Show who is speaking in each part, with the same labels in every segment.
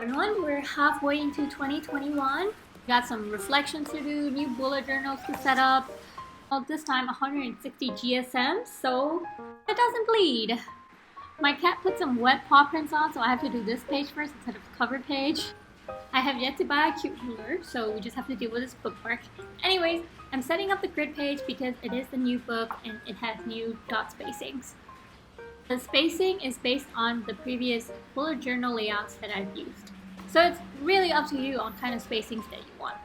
Speaker 1: everyone, we're halfway into 2021. Got some reflections to do, new bullet journals to set up. Well, this time 160 GSM, so it doesn't bleed. My cat put some wet paw prints on, so I have to do this page first instead of the cover page. I have yet to buy a cute ruler, so we just have to deal with this bookmark. Anyways, I'm setting up the grid page because it is the new book and it has new dot spacings. The spacing is based on the previous bullet journal layouts that I've used. So it's really up to you on kind of spacings that you want.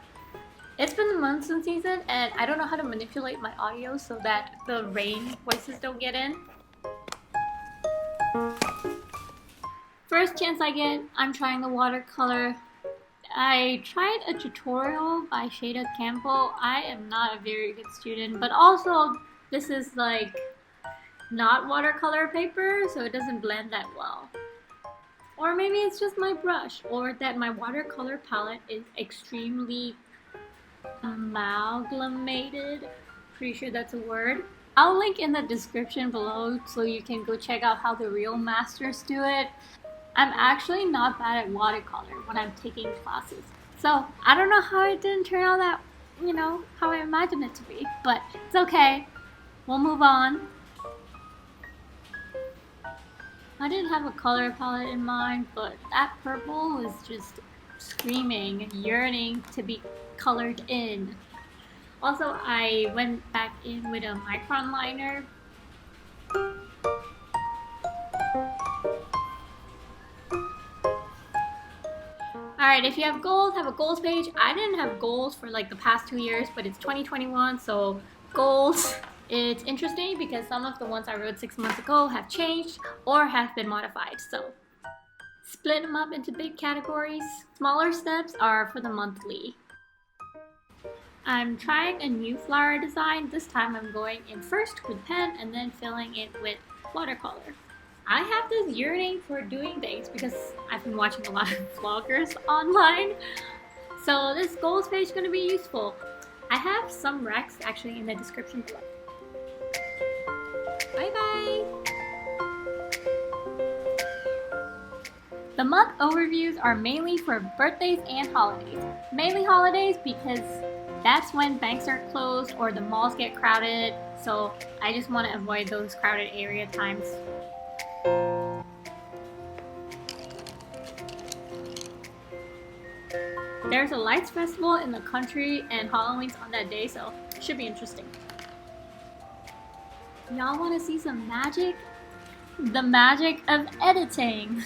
Speaker 1: It's been the monsoon season and I don't know how to manipulate my audio so that the rain voices don't get in. First chance I get, I'm trying the watercolor. I tried a tutorial by Shada Campbell. I am not a very good student, but also this is like not watercolor paper, so it doesn't blend that well. Or maybe it's just my brush, or that my watercolor palette is extremely amalgamated. Pretty sure that's a word. I'll link in the description below so you can go check out how the real masters do it. I'm actually not bad at watercolor when I'm taking classes. So I don't know how it didn't turn out that, how I imagined it to be, but it's okay. We'll move on. I didn't have a color palette in mind, but that purple was just screaming, yearning to be colored in. Also, I went back in with a micron liner. Alright, if you have goals, have a goals page. I didn't have goals for like the past 2 years, but it's 2021, so goals. It's interesting because some of the ones I wrote 6 months ago have changed or have been modified. So split them up into big categories. Smaller steps are for the monthly. I'm trying a new flower design. This time I'm going in first with pen and then filling it with watercolor. I have this yearning for doing things because I've been watching a lot of vloggers online. So this goals page is going to be useful. I have some recs actually in the description below. Bye bye! The month overviews are mainly for birthdays and holidays. Mainly holidays because that's when banks are closed or the malls get crowded. So I just want to avoid those crowded area times. There's a lights festival in the country and Halloween's on that day, so it should be interesting. Y'all want to see some magic? The magic of editing.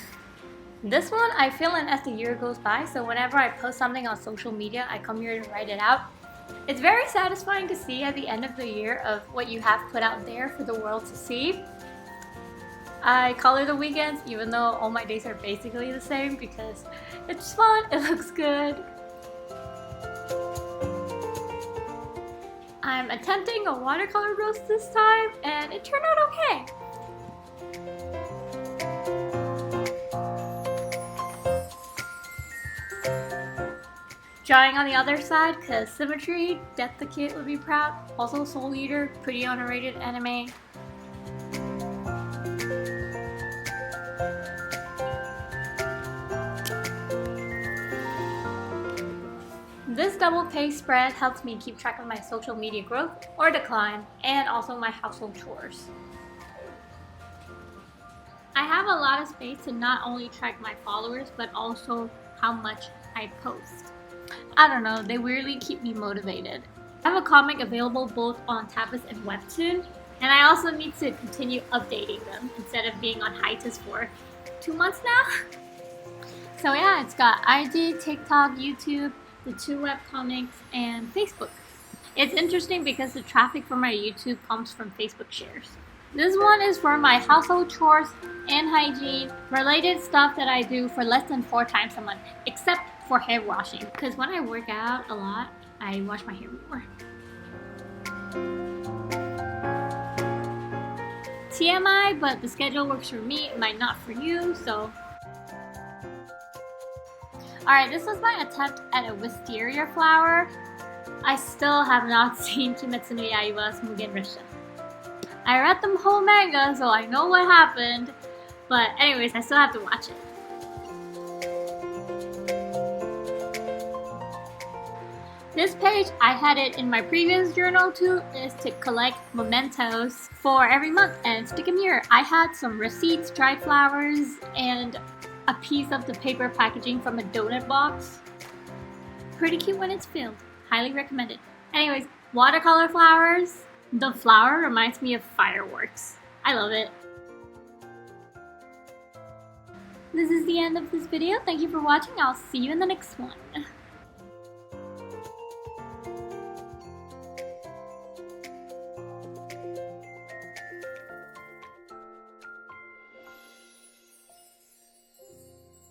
Speaker 1: This one I fill in as the year goes by, so whenever I post something on social media, I come here to write it out. It's very satisfying to see at the end of the year of what you have put out there for the world to see. I color the weekends even though all my days are basically the same because it's fun, it looks good. I'm attempting a watercolor roast this time and it turned out okay. Drawing on the other side because symmetry, Death the Kid would be proud. Also Soul Eater, pretty underrated anime. This double page spread helps me keep track of my social media growth or decline and also my household chores. I have a lot of space to not only track my followers but also how much I post. I don't know, they weirdly keep me motivated. I have a comic available both on Tapas and Webtoon, and I also need to continue updating them instead of being on hiatus for 2 months now. So yeah, it's got IG, TikTok, YouTube, the 2 webcomics, and Facebook. It's interesting because the traffic for my YouTube comes from Facebook shares. This one is for my household chores and hygiene related stuff that I do for less than 4 times a month, except for hair washing. Because when I work out a lot, I wash my hair more. TMI, but the schedule works for me, it might not for you, so. Alright, this was my attempt at a wisteria flower. I still have not seen Kimetsu no Yaiba's Mugen Rishin. I read the whole manga, so I know what happened, but anyways, I still have to watch it. This page, I had it in my previous journal too, is to collect mementos for every month and stick them here. I had some receipts, dried flowers, and a piece of the paper packaging from a donut box. Pretty cute when it's filled. Highly recommended. Anyways, watercolor flowers. The flower reminds me of fireworks. I love it. This is the end of this video. Thank you for watching. I'll see you in the next one.